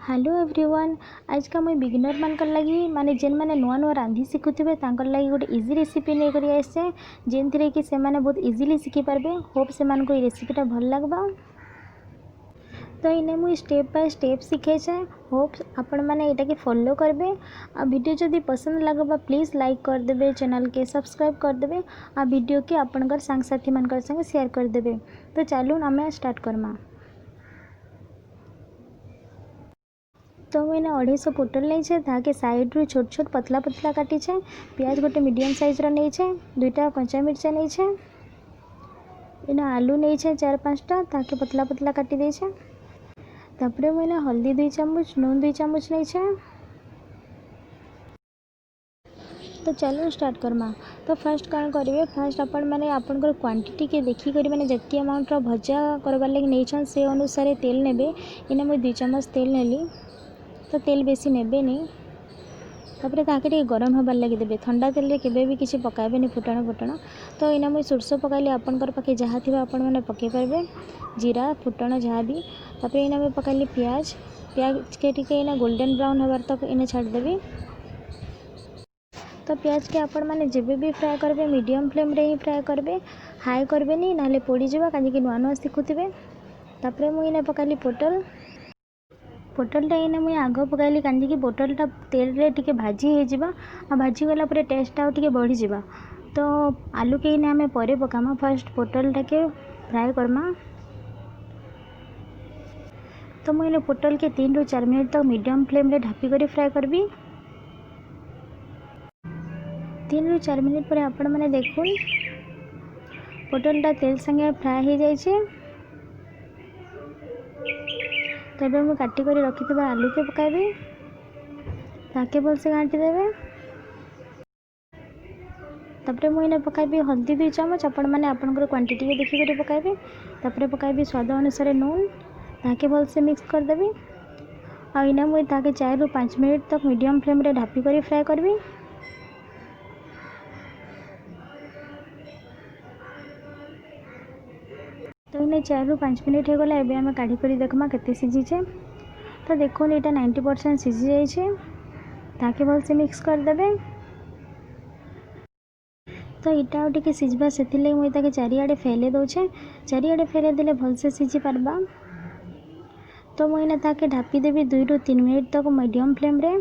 Hello everyone. आज का मुई बिगिनर मानकर लगी माने जेन माने नुआ नुआ रांधि शिखुथिबे तांकर लगी गोटे इजी रेसिपी नहीं करी आसे जेन थरे कि से माने बहुत इजीली शिखि पारबे। होप से मान को रेसिपीटा भल लगबा। तो इने मुई स्टेप बाय स्टेप शिखे छे। होप आपण माने एटा के फॉलो करबे। आ वीडियो जदि पसंद लगबा प्लीज़ लाइक कर देबे, चैनल के सब्सक्राइब कर देबे, आ वीडियो के आपनकर संग साथी मानकर संग शेयर कर देबे। तो चलून आमे स्टार्ट करमा। तो मैंने 250 पोटल नहीं छे ताके साइड रू छोट छोट पतला पतला काटी छे। प्याज गोटे मीडियम साइज रो नहीं छे। दुईटा कच्चा मिर्चा नहीं छे। इना आलू नहीं छे 4-5टा ताके पतला पतला काटी दे छे। तापरे मैंने हल्दी 2 चम्मच, नून 2 चम्मच नहीं छे। तो चलो स्टार्ट करमा। तो फर्स्ट कौन करेंगे, फर्स्ट आपण मैंने आपनकर क्वांटिटी के देखिक मैंने जितकी अमाउंट भजा करवार लगे नहीं छन से अनुसार तेल नेबे। इना मुझे 2 चम्मच तेल नेली। तो तेल बेसी नेबे नहीं। तापर ताके गरम हबार लगे देबे। ठंडा तेल रे केबे भी किसी पकाबेनी फुटण फुटण। तो इना मुझे सोरस पकाइले आपनकर पाखे जहाँ थी आपण मैंने पकई पारे, जीरा फुटण जहाँ भी। तापर इना मैं पकाइली प्याज। प्याज के टिके इना गोल्डन ब्राउन हबार तक इना छाड़देवी। तो प्याज के आपण मैंने जेबे भी फ्राए करबे मीडियम फ्लेम रे ही फ्राए करबे, हाई करबे नहीं नाले पोड़ी जावा काजे नुआ नुआ शिखुथिबे। तापर मुई इना पकाइली पोटल। पोटलटा इना मुई आग पकाइली कांजी पोटलटा तेल रे टिके भाजी हो जावा। आ भाजी गला पर टेस्ट आउ टिके बढ़ी जावा। तो आलू के इना हमें परे पकामा, फर्स्ट पोटलटा के फ्राए करमा। तो मुई पोटल के 3 ରୁ 4 मिनट तक मीडियम फ्लेम रे ढापी कर फ्राए करबी। 3 ରୁ 4 मिनट पर आपण मैंने देखुन पोटलटा तेल संगे फ्राए हो जाइए। तबे मैं काटी कर रखी आलू के पकाबी, ताके भलसे घाटी देवे। तापर मुझे पकाबी हल्दी 2 चम्मच, आपण मैंने आपनकर क्वांटिटी के देखिक पकाबी। तापर पकाबी स्वाद अनुसार नून, ताके भलसे मिक्स कर देबी। आ इना मुझे ताके 4 ରୁ 5 मिनट तक मीडियम फ्लेम रे ढापी कर फ्राए करबी। तो इन्हें 4 ରୁ 5 मिनट हो गला। एबे हमें काढ़ी कर देखमा केते सिझीचे। तो देखो ये 90% सिझी जाइए। ताके भलसे मिक्स कर देबे। तो इटा आउ टिके सिझबा से मुझे ताके चारिआडे फैले दौचे। चारिआडे फैले देले भलसे सिझी पारबा। तो मुझे ताके ढापी देबी 2 ରୁ 3 मिनट तक मीडियम फ्लेम रे।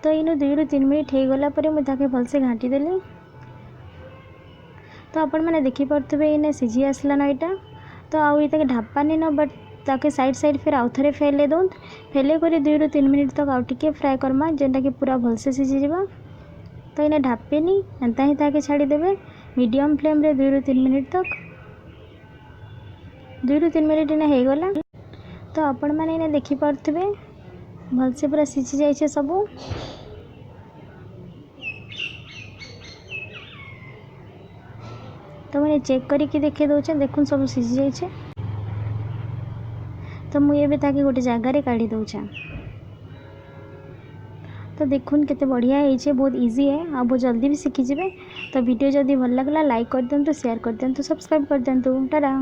तो इनु 2 ରୁ 3 मिनट हो गला पर मुझे ताके भलसे घाटी देली। तो आपण मैंने देखी पारे इने सिझी आसला ना इटा। तो आउ ये ढापानी न बट ताके साइड साइड फिर आउ थे फैले दौन। फैले कर 2 ରୁ 3 मिनट तक आउ टिके फ्राए करमा जेनटा कि पूरा भलसे सिझी जावा। तो इन्हें ढापेनी एंता ही ताके छाड़ीदेवे मीडियम फ्लेम रे 2 ରୁ 3 मिनट तक। 2 ରୁ 3 मिनट इन्हें हो गला। तो आपण मैंने इन्हें देखी पारे भलसे पूरा सिझी जाइए सबू। तो मैंने चेक करके देखे दौचे, देखुन सब सिझी जाइए। तो मुझे भी ताकि गोटे जगार काढ़ी दौचे। तो देखुन केते बढ़िया है, बहुत इजी है आ बहुत जल्दी भी शिखी जाए। तो वीडियो जदि भल लगला लाइक कर दिंतु, शेयर कर दिंतु, सब्सक्राइब कर दिंतु। टाटा।